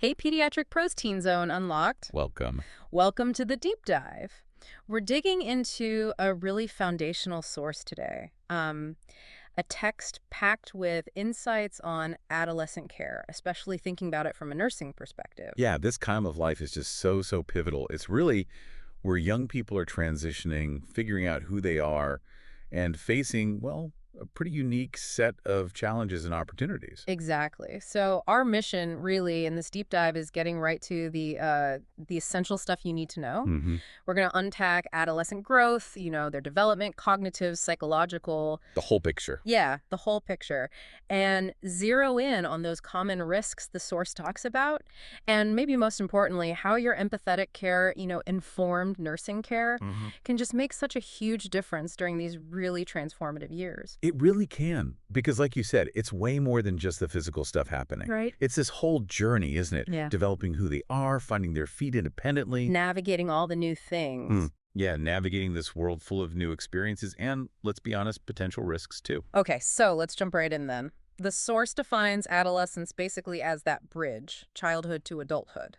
Hey, Pediatric Pros Teen Zone Unlocked. Welcome. Welcome to the deep dive. We're digging into a really foundational source today. A text packed with insights on adolescent care, especially thinking about it from a nursing perspective. Yeah, this time of life is just so pivotal. It's really where young people are transitioning, figuring out who they are, and facing, well, a pretty unique set of challenges and opportunities. Exactly. So our mission really in this deep dive is getting right to the essential stuff you need to know. hmm We're going to unpack adolescent growth, their development, cognitive, psychological. The whole picture. Yeah, the whole picture. And zero in on those common risks the source talks about. And maybe most importantly, how your empathetic care, informed nursing care can just make such a huge difference during these really transformative years. It really can, because like you said, it's way more than just the physical stuff happening. Right. It's this whole journey, isn't it? Yeah. Developing who they are, finding their feet independently. Navigating all the new things. Yeah, navigating this world full of new experiences and, let's be honest, potential risks too. Okay, so let's jump right in then. The source defines adolescence basically as that bridge, childhood to adulthood.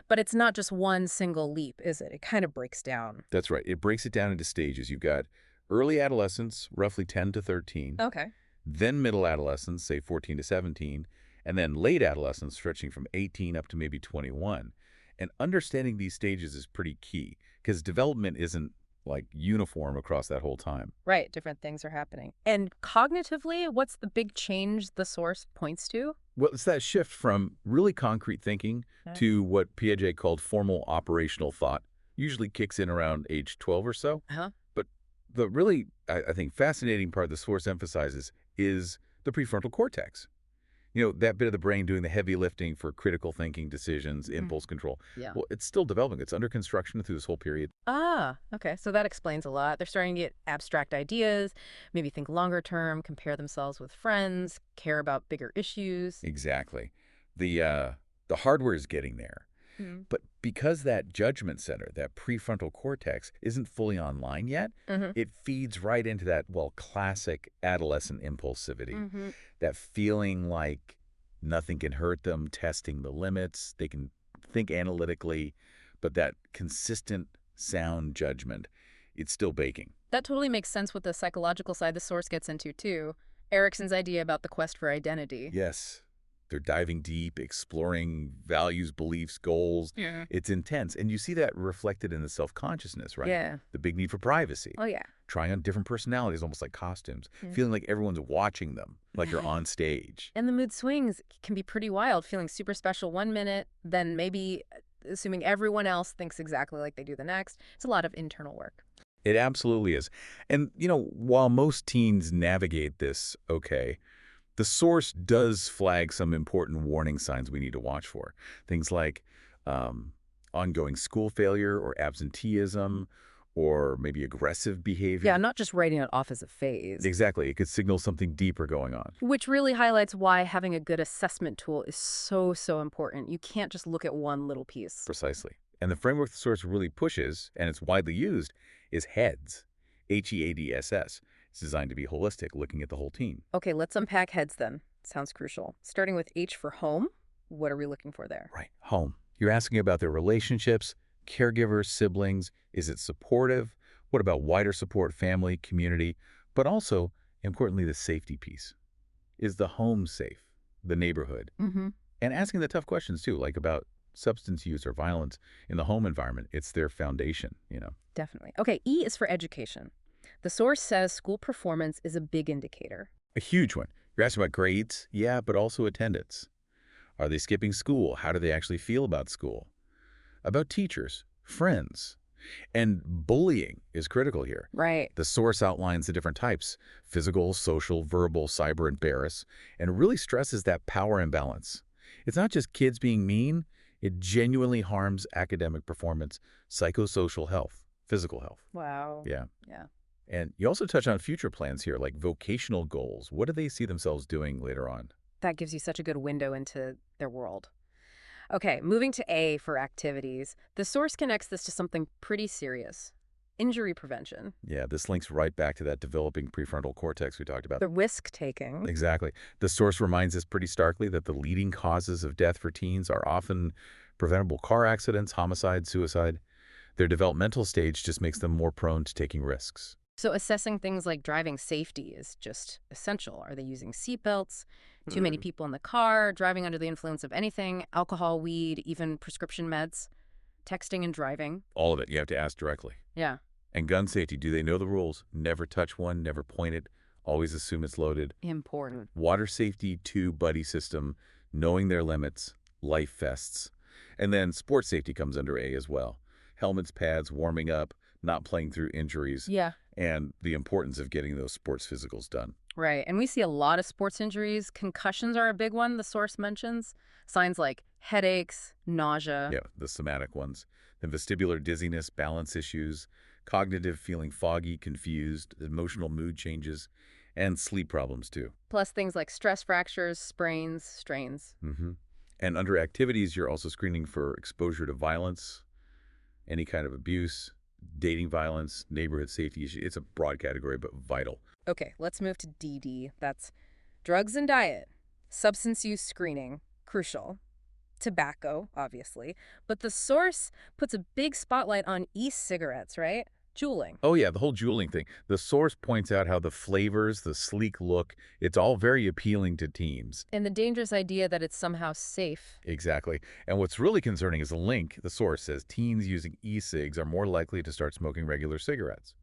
But it's not just one single leap, is it? It kind of breaks down. That's right. It breaks it down into stages. You've got early adolescence, roughly 10 to 13, Okay. then middle adolescence, say 14 to 17, and then late adolescence stretching from 18 up to maybe 21. And understanding these stages is pretty key because development isn't like uniform across that whole time. Right, different things are happening. And cognitively, what's the big change the source points to? Well, it's that shift from really concrete thinking Okay. to what Piaget called formal operational thought, usually kicks in around age 12 or so. Uh-huh. But the really, I think, fascinating part the source emphasizes is the prefrontal cortex. That bit of the brain doing the heavy lifting for critical thinking, decisions, impulse control. Yeah. Well, it's still developing. It's under construction through this whole period. Ah, okay. So that explains a lot. They're starting to get abstract ideas, maybe think longer term, compare themselves with friends, care about bigger issues. Exactly. The hardware is getting there. Mhm. But because that judgment center, that prefrontal cortex, isn't fully online yet, it feeds right into that, well, classic adolescent impulsivity. That feeling like nothing can hurt them, testing the limits. They can think analytically, but that consistent sound judgment, it's still baking. That totally makes sense with the psychological side the source gets into, too. Erickson's idea about the quest for identity. Yes. They're diving deep, exploring values, beliefs, goals. Yeah. It's intense. And you see that reflected in the self-consciousness, right? Yeah. The big need for privacy. Oh, yeah. Trying on different personalities, almost like costumes. Yeah. Feeling like everyone's watching them, like you're on stage. And the mood swings can be pretty wild, feeling super special one minute, then maybe assuming everyone else thinks exactly like they do the next. It's a lot of internal work. It absolutely is. And, while most teens navigate this okay, the source does flag some important warning signs we need to watch for. Things like ongoing school failure or absenteeism or maybe aggressive behavior. Yeah, not just writing it off as a phase. Exactly. It could signal something deeper going on. Which really highlights why having a good assessment tool is so important. You can't just look at one little piece. Precisely. And the framework the source really pushes, and it's widely used, is HEADS. HEADSS. It's designed to be holistic, looking at the whole teen. Okay, let's unpack heads then. Sounds crucial. Starting with H for home, what are we looking for there? Right. Home. You're asking about their relationships, caregivers, siblings. Is it supportive? What about wider support, family, community? But also, importantly, the safety piece. Is the home safe? The neighborhood? And asking the tough questions, too, like about substance use or violence in the home environment. It's their foundation, Definitely. Okay, E is for education. The source says school performance is a big indicator. A huge one. You're asking about grades? Yeah, but also attendance. Are they skipping school? How do they actually feel about school? About teachers, friends. And bullying is critical here. Right. The source outlines the different types: physical, social, verbal, cyber, embarrass, and really stresses that power imbalance. It's not just kids being mean. It genuinely harms academic performance, psychosocial health, physical health. Wow. Yeah. Yeah. And you also touch on future plans here, like vocational goals. What do they see themselves doing later on? That gives you such a good window into their world. Okay, moving to A for activities. The source connects this to something pretty serious. injury prevention, Yeah, this links right back to that developing prefrontal cortex we talked about. the risk-taking. Exactly. The source reminds us pretty starkly that the leading causes of death for teens are often preventable car accidents, homicide, suicide. Their developmental stage just makes them more prone to taking risks. So assessing things like driving safety is just essential. Are they using seatbelts? Too many people in the car, driving under the influence of anything, alcohol, weed, even prescription meds, texting and driving. All of it, you have to ask directly. Yeah. And gun safety, do they know the rules? Never touch one, never point it, always assume it's loaded. Important. Water safety, too, buddy system, knowing their limits, life vests. And then sports safety comes under A as well. Helmets, pads, warming up, not playing through injuries, Yeah. and the importance of getting those sports physicals done. Right. And we see a lot of sports injuries. Concussions are a big one, the source mentions. Signs like headaches, nausea. Yeah, the somatic ones. Then vestibular dizziness, balance issues, cognitive feeling foggy, confused, emotional mood changes, and sleep problems too. Plus things like stress fractures, sprains, strains. And under activities, you're also screening for exposure to violence, any kind of abuse, dating violence, neighborhood safety issues. It's a broad category, but vital. Okay, let's move to DD. That's drugs and diet. Substance use screening, crucial. Tobacco, obviously. But the source puts a big spotlight on e-cigarettes, right? Juuling. Oh yeah, the whole juuling thing. The source points out how the flavors, the sleek look, it's all very appealing to teens. And the dangerous idea that it's somehow safe. Exactly. And what's really concerning is the link. The source says teens using e-cigs are more likely to start smoking regular cigarettes.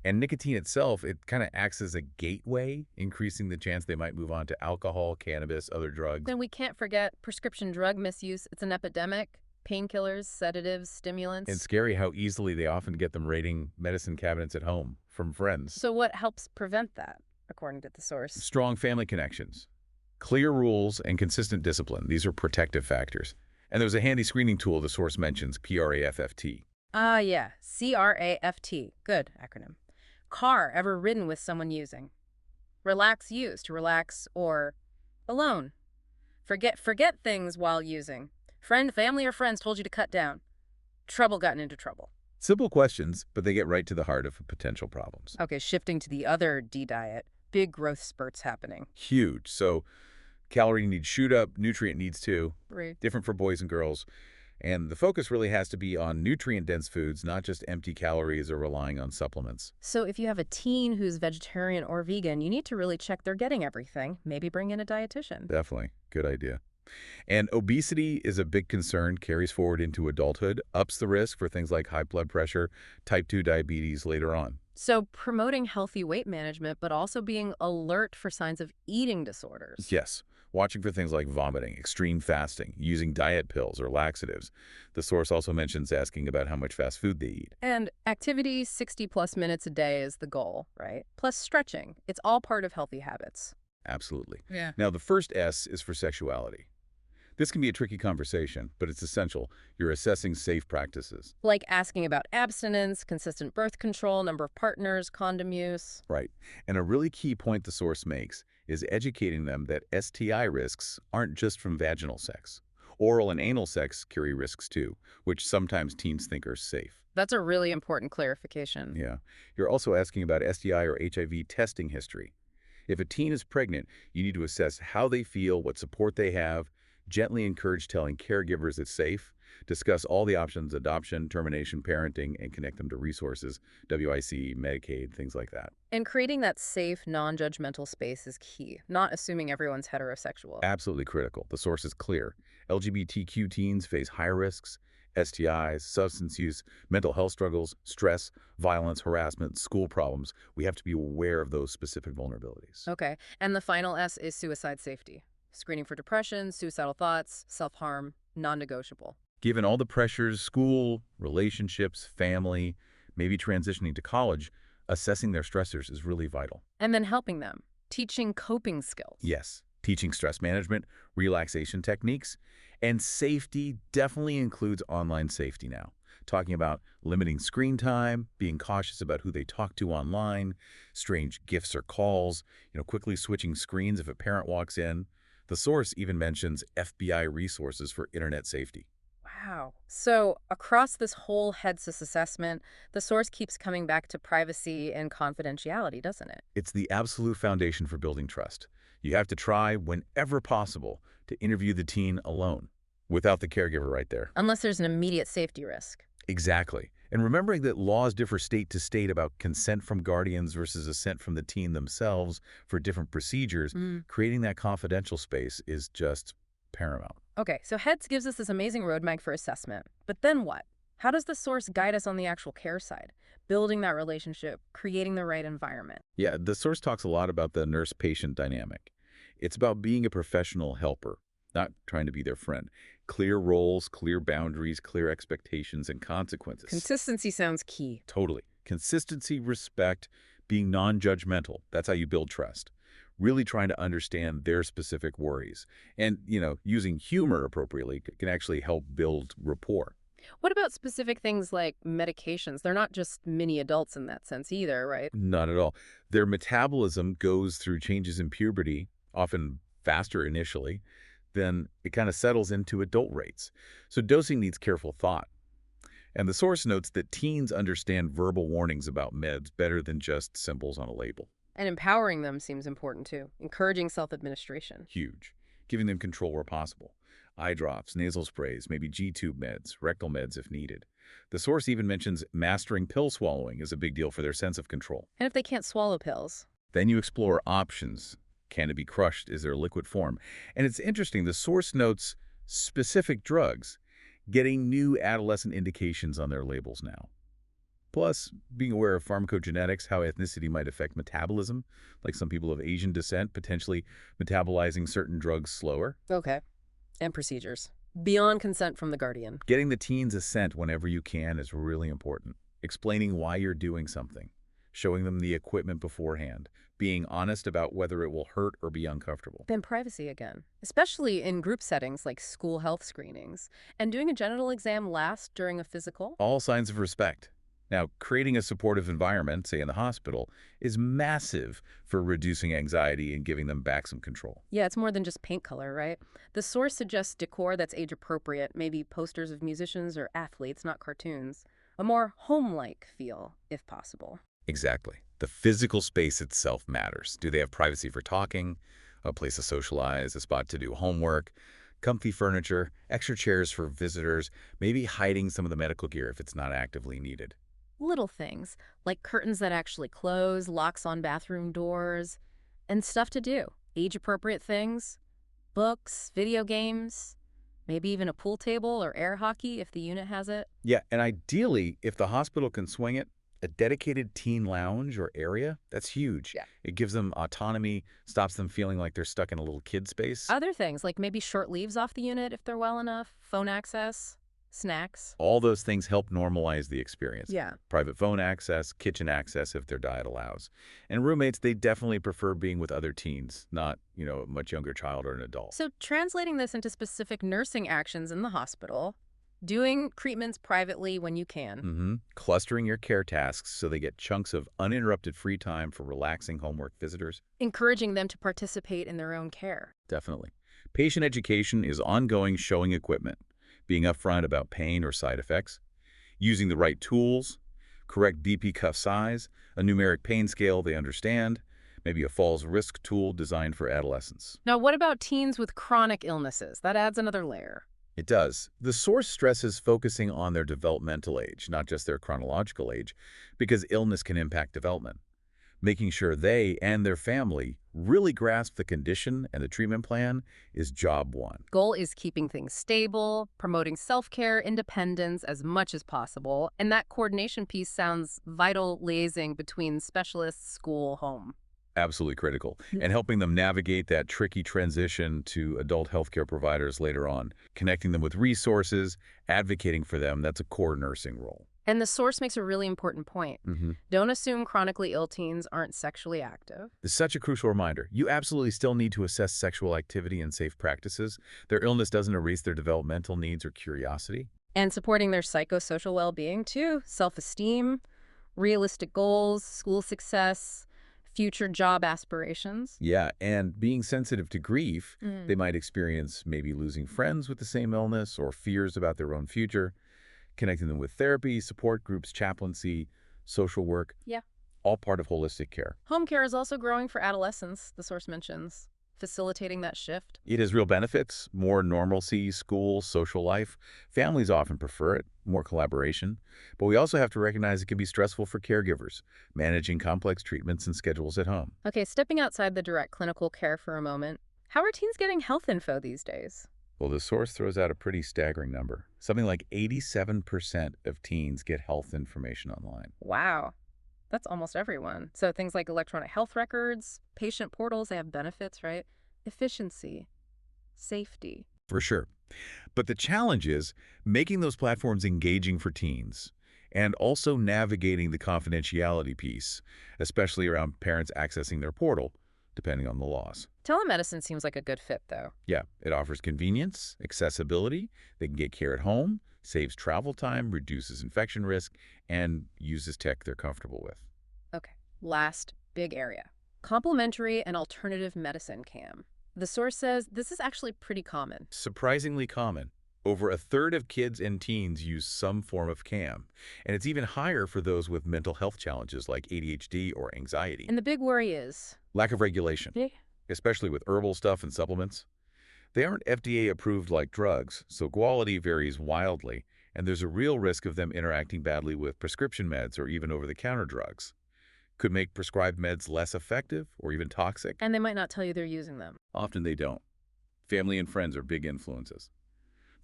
And nicotine itself, it kind of acts as a gateway, increasing the chance they might move on to alcohol, cannabis, other drugs. Then we can't forget prescription drug misuse. It's an epidemic. Painkillers, sedatives, stimulants. It's scary how easily they often get them raiding medicine cabinets at home from friends. So what helps prevent that, according to the source? Strong family connections, clear rules, and consistent discipline. These are protective factors. And there's a handy screening tool the source mentions, PRAFFT. Ah, yeah. CRAFT. Good acronym. Car ever ridden with someone using. Relax use, to relax, or alone. Forget things while using. Friend, family, or friends told you to cut down. Trouble gotten into trouble. Simple questions, but they get right to the heart of potential problems. Okay, shifting to the other D diet. Big growth spurts happening. Huge. So calorie needs shoot up, nutrient needs too. Right. Different for boys and girls. And the focus really has to be on nutrient-dense foods, not just empty calories or relying on supplements. So if you have a teen who's vegetarian or vegan, you need to really check they're getting everything. Maybe bring in a dietitian. Definitely. Good idea. And obesity is a big concern, carries forward into adulthood, ups the risk for things like high blood pressure, type 2 diabetes later on. So promoting healthy weight management, but also being alert for signs of eating disorders. Yes. Watching for things like vomiting, extreme fasting, using diet pills or laxatives. The source also mentions asking about how much fast food they eat. And activity, 60+ minutes a day is the goal, right? Plus stretching. It's all part of healthy habits. Absolutely. Yeah. Now, the first S is for sexuality. This can be a tricky conversation, but it's essential. You're assessing safe practices. Like asking about abstinence, consistent birth control, number of partners, condom use. Right. And a really key point the source makes is educating them that STI risks aren't just from vaginal sex. Oral and anal sex carry risks too, which sometimes teens think are safe. That's a really important clarification. Yeah. You're also asking about STI or HIV testing history. If a teen is pregnant, you need to assess how they feel, what support they have, gently encourage telling caregivers it's safe, discuss all the options, adoption, termination, parenting, and connect them to resources, WIC, Medicaid, things like that. And creating that safe, non-judgmental space is key, not assuming everyone's heterosexual. Absolutely critical. The source is clear. LGBTQ teens face higher risks, STIs, substance use, mental health struggles, stress, violence, harassment, school problems. We have to be aware of those specific vulnerabilities. Okay. And the final S is suicide safety. Screening for depression, suicidal thoughts, self-harm, non-negotiable. Given all the pressures, school, relationships, family, maybe transitioning to college, assessing their stressors is really vital. And then helping them, teaching coping skills. Yes, teaching stress management, relaxation techniques, and safety definitely includes online safety now. Talking about limiting screen time, being cautious about who they talk to online, strange gifts or calls, quickly switching screens if a parent walks in. The source even mentions FBI resources for internet safety. Wow. So, across this whole headsys assessment, the source keeps coming back to privacy and confidentiality, doesn't it? It's the absolute foundation for building trust. You have to try, whenever possible, to interview the teen alone, without the caregiver right there. Unless there's an immediate safety risk. Exactly. And remembering that laws differ state to state about consent from guardians versus assent from the teen themselves for different procedures, creating that confidential space is just paramount. Okay, so HEADS gives us this amazing roadmap for assessment. But then what? How does the source guide us on the actual care side? Building that relationship, creating the right environment. Yeah, the source talks a lot about the nurse-patient dynamic. It's about being a professional helper, not trying to be their friend. Clear roles, clear boundaries, clear expectations, and consequences. Consistency sounds key. Totally. Consistency, respect, being non-judgmental. That's how you build trust. Really trying to understand their specific worries. And, using humor appropriately can actually help build rapport. What about specific things like medications? They're not just mini adults in that sense either, right? Not at all. Their metabolism goes through changes in puberty, often faster initially, then it kind of settles into adult rates. So dosing needs careful thought. And the source notes that teens understand verbal warnings about meds better than just symbols on a label. And empowering them seems important too, encouraging self-administration. Huge. Giving them control where possible. Eye drops, nasal sprays, maybe G-tube meds, rectal meds if needed. The source even mentions mastering pill swallowing is a big deal for their sense of control. And if they can't swallow pills? Then you explore options. Can it be crushed? Is there a liquid form? And it's interesting, the source notes specific drugs getting new adolescent indications on their labels now. Plus, being aware of pharmacogenetics, how ethnicity might affect metabolism, like some people of Asian descent potentially metabolizing certain drugs slower. Okay. And procedures. Beyond consent from the guardian. Getting the teen's assent whenever you can is really important. Explaining why you're doing something. Showing them the equipment beforehand. Being honest about whether it will hurt or be uncomfortable. Then privacy again, especially in group settings like school health screenings. And doing a genital exam last during a physical? All signs of respect. Now, creating a supportive environment, say in the hospital, is massive for reducing anxiety and giving them back some control. Yeah, it's more than just paint color, right? The source suggests decor that's age-appropriate, maybe posters of musicians or athletes, not cartoons. A more home-like feel, if possible. Exactly. The physical space itself matters. Do they have privacy for talking, a place to socialize, a spot to do homework, comfy furniture, extra chairs for visitors, maybe hiding some of the medical gear if it's not actively needed. Little things, like curtains that actually close, locks on bathroom doors, and stuff to do. Age-appropriate things, books, video games, maybe even a pool table or air hockey if the unit has it. Yeah, and ideally, if the hospital can swing it, a dedicated teen lounge or area, that's huge. Yeah. It gives them autonomy, stops them feeling like they're stuck in a little kid space. Other things, like maybe short leaves off the unit if they're well enough, phone access, snacks. All those things help normalize the experience. Yeah. Private phone access, kitchen access if their diet allows. And roommates, they definitely prefer being with other teens, not, a much younger child or an adult. So translating this into specific nursing actions in the hospital, doing treatments privately when you can. Clustering your care tasks so they get chunks of uninterrupted free time for relaxing homework visitors. Encouraging them to participate in their own care. Definitely. Patient education is ongoing showing equipment, being upfront about pain or side effects, using the right tools, correct BP cuff size, a numeric pain scale they understand, maybe a falls risk tool designed for adolescents. Now, what about teens with chronic illnesses? That adds another layer. It does. The source stresses focusing on their developmental age, not just their chronological age, because illness can impact development. Making sure they and their family really grasp the condition and the treatment plan is job one. Goal is keeping things stable, promoting self-care, independence as much as possible, and that coordination piece sounds vital, liaising between specialists, school, home. Absolutely critical, and helping them navigate that tricky transition to adult healthcare providers later on. Connecting them with resources, advocating for them, that's a core nursing role. And the source makes a really important point. Don't assume chronically ill teens aren't sexually active. It's such a crucial reminder. You absolutely still need to assess sexual activity and safe practices. Their illness doesn't erase their developmental needs or curiosity. And supporting their psychosocial well-being, too. Self-esteem, realistic goals, school success, Future job aspirations. Yeah, and being sensitive to grief, they Mm. might experience maybe losing friends with the same illness or fears about their own future, connecting them with therapy, support groups, chaplaincy, social work, Yeah. all part of holistic care. Home care is also growing for adolescents, the source mentions, facilitating that shift. It has real benefits, more normalcy, school, social life. Families often prefer it, more collaboration. But we also have to recognize it can be stressful for caregivers, managing complex treatments and schedules at home. Okay, stepping outside the direct clinical care for a moment, how are teens getting health info these days? Well, the source throws out a pretty staggering number. Something like 87% of teens get health information online. Wow, that's almost everyone. So things like electronic health records, patient portals, they have benefits, right? Efficiency, safety. For sure. But the challenge is making those platforms engaging for teens and also navigating the confidentiality piece, especially around parents accessing their portal, depending on the laws. Telemedicine seems like a good fit, though. Yeah, it offers convenience, accessibility, they can get care at home, saves travel time, reduces infection risk, and uses tech they're comfortable with. Okay, last big area. Complementary and alternative medicine CAM. The source says this is actually pretty common. Surprisingly common. Over a third of kids and teens use some form of CAM, and it's even higher for those with mental health challenges like ADHD or anxiety. And the big worry is, Lack of regulation, big. especially with herbal stuff and supplements. They aren't FDA approved like drugs, so quality varies wildly, and there's a real risk of them interacting badly with prescription meds or even over-the-counter drugs. Could make prescribed meds less effective or even toxic. And they might not tell you they're using them. Often they don't. Family and friends are big influences.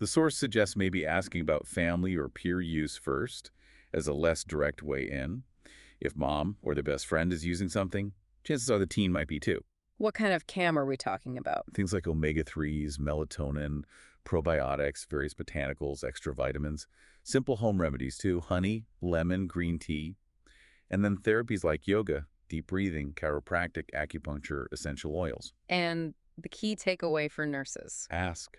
The source suggests maybe asking about family or peer use first as a less direct way in. If mom or their best friend is using something, chances are the teen might be too. What kind of CAM are we talking about? Things like omega-3s, melatonin, probiotics, various botanicals, extra vitamins, simple home remedies too, honey, lemon, green tea, and then therapies like yoga, deep breathing, chiropractic, acupuncture, essential oils. And the key takeaway for nurses. Ask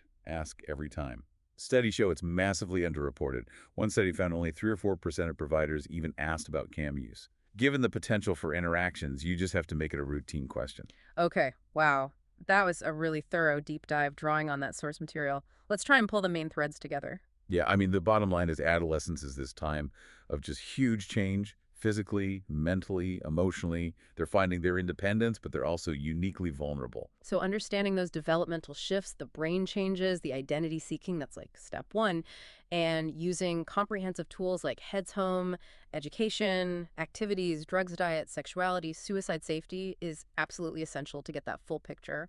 every time. Studies show it's massively underreported. One study found only 3 or 4% of providers even asked about CAM use. Given the potential for interactions, you just have to make it a routine question. Okay, wow. That was a really thorough deep dive drawing on that source material. Let's try and pull the main threads together. Yeah, I mean, the bottom line is adolescence is this time of just huge change, physically, mentally, emotionally. They're finding their independence, but they're also uniquely vulnerable. So understanding those developmental shifts, the brain changes, the identity seeking, that's like step one, and using comprehensive tools like Heads Home, education, activities, drugs, diet, sexuality, suicide safety is absolutely essential to get that full picture.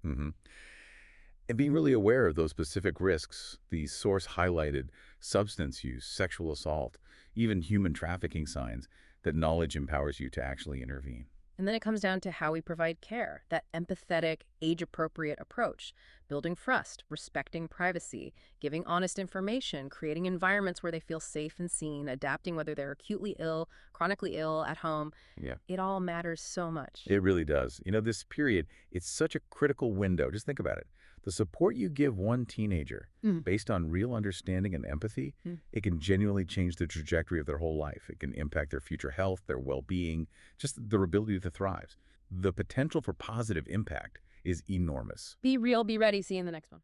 And being really aware of those specific risks, the source highlighted substance use, sexual assault, even human trafficking signs, that knowledge empowers you to actually intervene. And then it comes down to how we provide care, that empathetic, age-appropriate approach, building trust, respecting privacy, giving honest information, creating environments where they feel safe and seen, adapting whether they're acutely ill, chronically ill, at home. Yeah, It all matters so much. it really does. You know, this period, it's such a critical window. Just think about it. The support you give one teenager Mm. based on real understanding and empathy, Mm. it can genuinely change the trajectory of their whole life. It can impact their future health, their well-being, just their ability to thrive. The potential for positive impact is enormous. Be real, be ready. See you in the next one.